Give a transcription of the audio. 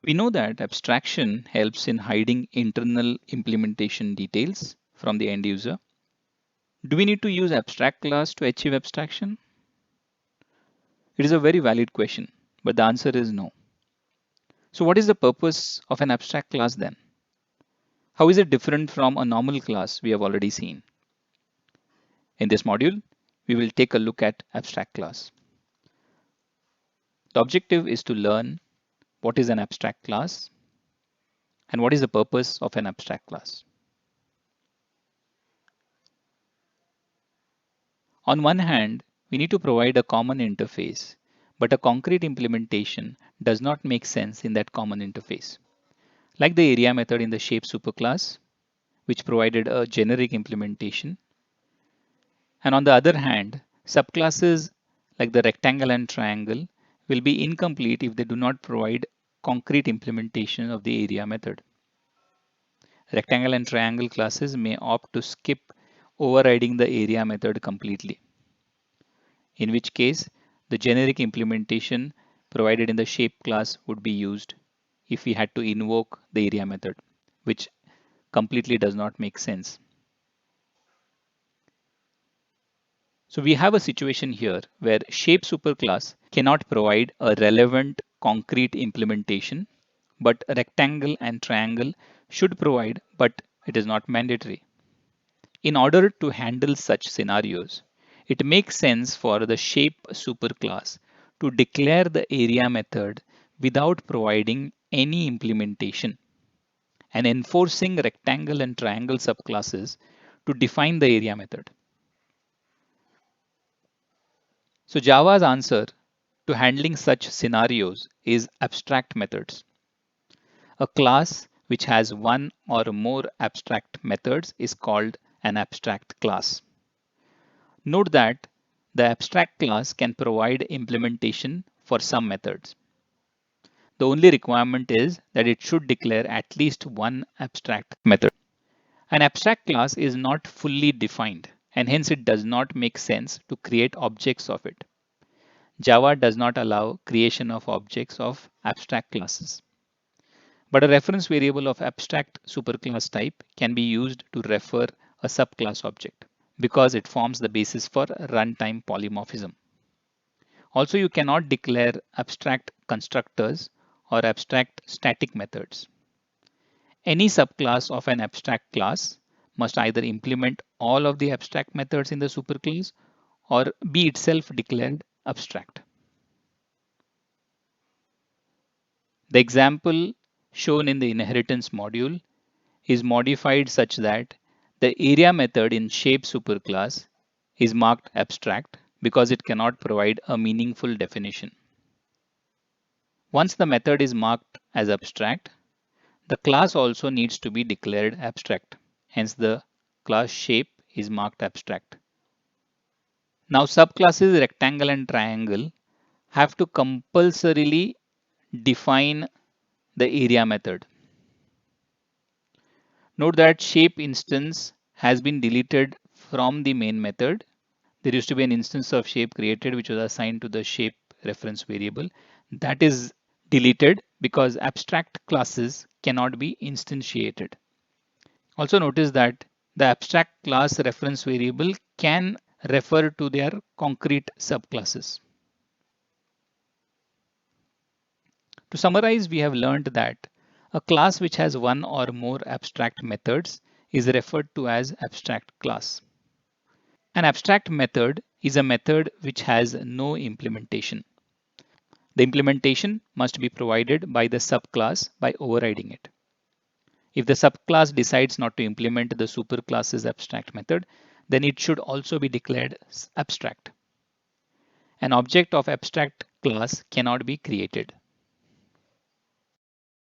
We know that abstraction helps in hiding internal implementation details from the end user. Do we need to use abstract class to achieve abstraction? It is a very valid question, but the answer is no. So what is the purpose of an abstract class then? How is it different from a normal class we have already seen? In this module, we will take a look at abstract class. The objective is to learn what is an abstract class and what is the purpose of an abstract class. On one hand, we need to provide a common interface, but a concrete implementation does not make sense in that common interface. Like the area method in the shape superclass, which provided a generic implementation. And on the other hand, subclasses like the rectangle and triangle will be incomplete if they do not provide concrete implementation of the area method. Rectangle and triangle classes may opt to skip overriding the area method completely, in which case the generic implementation provided in the shape class would be used if we had to invoke the area method, which completely does not make sense. So we have a situation here where shape superclass cannot provide a relevant concrete implementation, but rectangle and triangle should provide, but it is not mandatory. In order to handle such scenarios, it makes sense for the shape superclass to declare the area method without providing any implementation and enforcing rectangle and triangle subclasses to define the area method. So Java's answer to handling such scenarios is abstract methods. A class which has one or more abstract methods is called an abstract class. Note that the abstract class can provide implementation for some methods. The only requirement is that it should declare at least one abstract method. An abstract class is not fully defined, and hence it does not make sense to create objects of it. Java does not allow creation of objects of abstract classes. But a reference variable of abstract superclass type can be used to refer a subclass object because it forms the basis for runtime polymorphism. Also, you cannot declare abstract constructors or abstract static methods. Any subclass of an abstract class must either implement all of the abstract methods in the superclass or be itself declared abstract. The example shown in the inheritance module is modified such that the area method in shape superclass is marked abstract because it cannot provide a meaningful definition. Once the method is marked as abstract, the class also needs to be declared abstract. Hence the class shape is marked abstract. Now subclasses rectangle and triangle have to compulsorily define the area method. Note that shape instance has been deleted from the main method. There used to be an instance of shape created which was assigned to the shape reference variable. That is deleted because abstract classes cannot be instantiated. Also notice that the abstract class reference variable can refer to their concrete subclasses. To summarize, we have learned that a class which has one or more abstract methods is referred to as abstract class. An abstract method is a method which has no implementation. The implementation must be provided by the subclass by overriding it. If the subclass decides not to implement the superclass's abstract method, then it should also be declared abstract. An object of abstract class cannot be created.